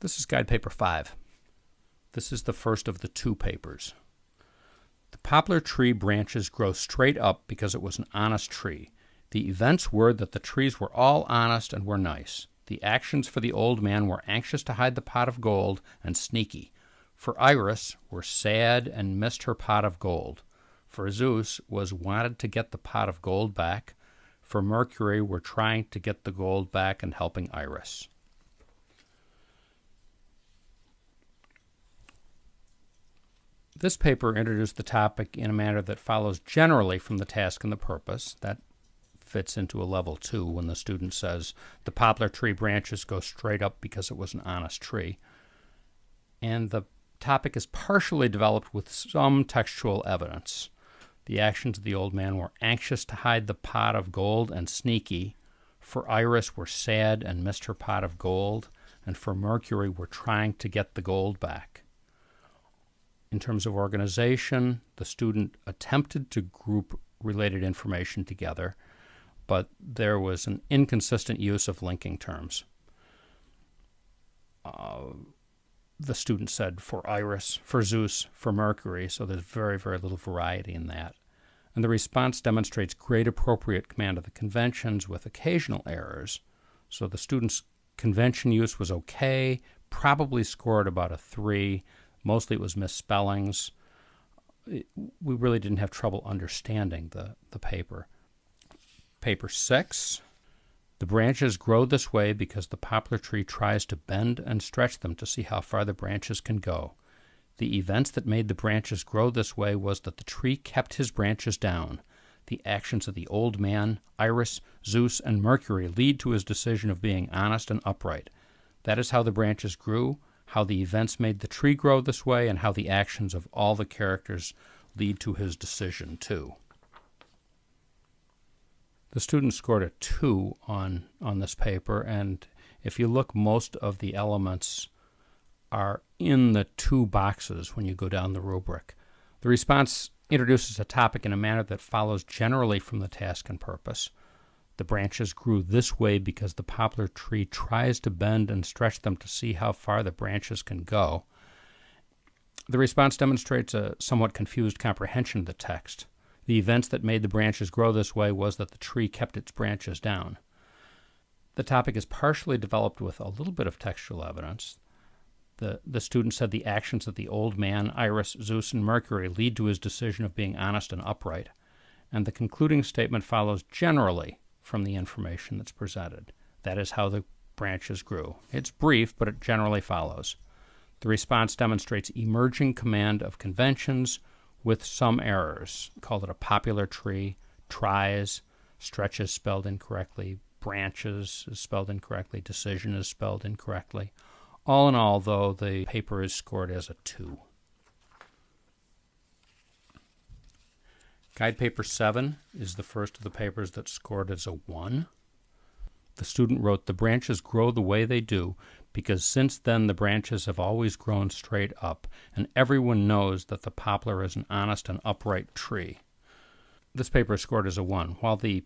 This is guide paper 5. This is the first of the two papers. The poplar tree branches grow straight up because it was an honest tree. The events were that the trees were all honest and were nice. The actions for the old man were anxious to hide the pot of gold and sneaky. For Iris were sad and missed her pot of gold. For Zeus was wanted to get the pot of gold back. For Mercury were trying to get the gold back and helping Iris. This paper introduced the topic in a manner that follows generally from the task and the purpose. That fits into a level 2 when the student says, the poplar tree branches go straight up because it was an honest tree. And the topic is partially developed with some textual evidence. The actions of the old man were anxious to hide the pot of gold and sneaky. For Iris were sad and missed her pot of gold. And for Mercury were trying to get the gold back. In terms of organization, the student attempted to group related information together, but there was an inconsistent use of linking terms. The student said for Iris, for Zeus, for Mercury, so there's very, very little variety in that. And the response demonstrates great appropriate command of the conventions with occasional errors. So the student's convention use was okay, probably scored about a 3. Mostly it was misspellings. We really didn't have trouble understanding the paper. Paper 6. The branches grow this way because the poplar tree tries to bend and stretch them to see how far the branches can go. The events that made the branches grow this way was that the tree kept his branches down. The actions of the old man, Iris, Zeus, and Mercury lead to his decision of being honest and upright. That is how the branches grew, how the events made the tree grow this way, and how the actions of all the characters lead to his decision, too. The student scored a 2 on this paper, and if you look, most of the elements are in the 2 boxes when you go down the rubric. The response introduces a topic in a manner that follows generally from the task and purpose. The branches grew this way because the poplar tree tries to bend and stretch them to see how far the branches can go. The response demonstrates a somewhat confused comprehension of the text. The events that made the branches grow this way was that the tree kept its branches down. The topic is partially developed with a little bit of textual evidence. The student said the actions of the old man, Iris, Zeus, and Mercury lead to his decision of being honest and upright. And the concluding statement follows generally from the information that's presented. That is how the branches grew. It's brief, but it generally follows. The response demonstrates emerging command of conventions with some errors. Called it a popular tree, tries, stretches spelled incorrectly, branches is spelled incorrectly, decision is spelled incorrectly. All in all, though, the paper is scored as a 2. Guide paper 7 is the first of the papers that's scored as a 1. The student wrote, the branches grow the way they do because since then the branches have always grown straight up, and everyone knows that the poplar is an honest and upright tree. This paper is scored as a 1. While the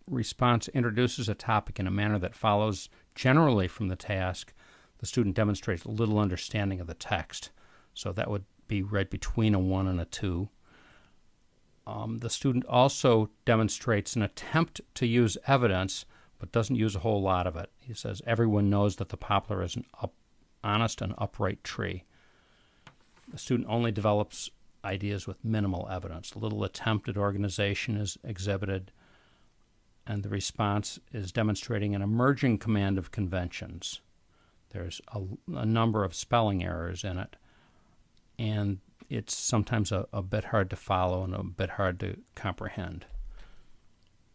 response introduces a topic in a manner that follows generally from the task, the student demonstrates little understanding of the text. So that would be read between a 1 and a 2. The student also demonstrates an attempt to use evidence, but doesn't use a whole lot of it. He says, everyone knows that the poplar is an honest and upright tree. The student only develops ideas with minimal evidence. A little attempt at organization is exhibited, and the response is demonstrating an emerging command of conventions. There's a number of spelling errors in it, and it's sometimes a bit hard to follow and a bit hard to comprehend.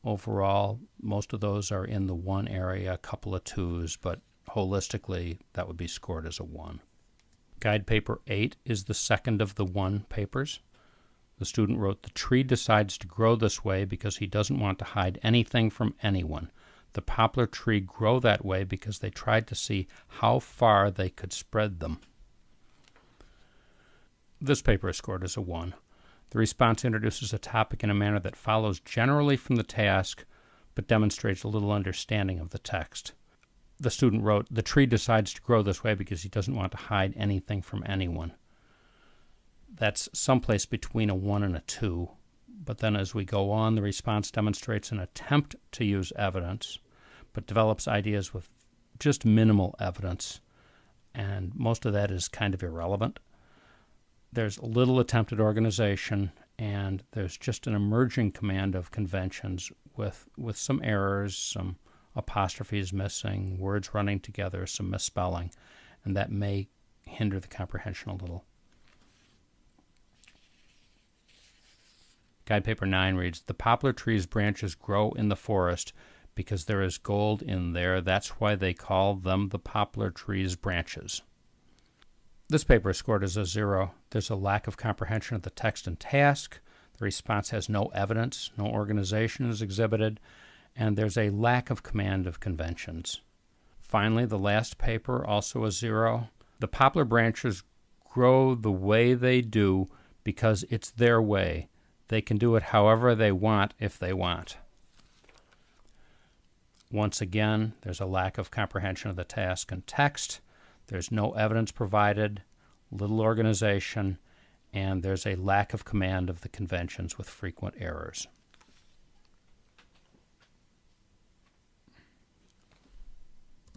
Overall, most of those are in the 1 area, a couple of 2s, but holistically, that would be scored as a 1. Guide paper 8 is the second of the 1 papers. The student wrote, the tree decides to grow this way because he doesn't want to hide anything from anyone. The poplar tree grow that way because they tried to see how far they could spread them. This paper is scored as a 1. The response introduces a topic in a manner that follows generally from the task, but demonstrates a little understanding of the text. the student wrote, the tree decides to grow this way because he doesn't want to hide anything from anyone. That's someplace between a 1 and a 2. But then as we go on, the response demonstrates an attempt to use evidence, but develops ideas with just minimal evidence, and most of that is kind of irrelevant. There's little attempted organization, and there's just an emerging command of conventions with some errors, some apostrophes missing, words running together, some misspelling, and that may hinder the comprehension a little. Guide paper 9 reads, the poplar tree's branches grow in the forest because there is gold in there. That's why they call them the poplar tree's branches. This paper is scored as a 0. There's a lack of comprehension of the text and task. The response has no evidence, no organization is exhibited, and there's a lack of command of conventions. Finally, the last paper, also a 0. The poplar branches grow the way they do because it's their way. They can do it however they want if they want. Once again, there's a lack of comprehension of the task and text. There's no evidence provided, little organization, and there's a lack of command of the conventions with frequent errors.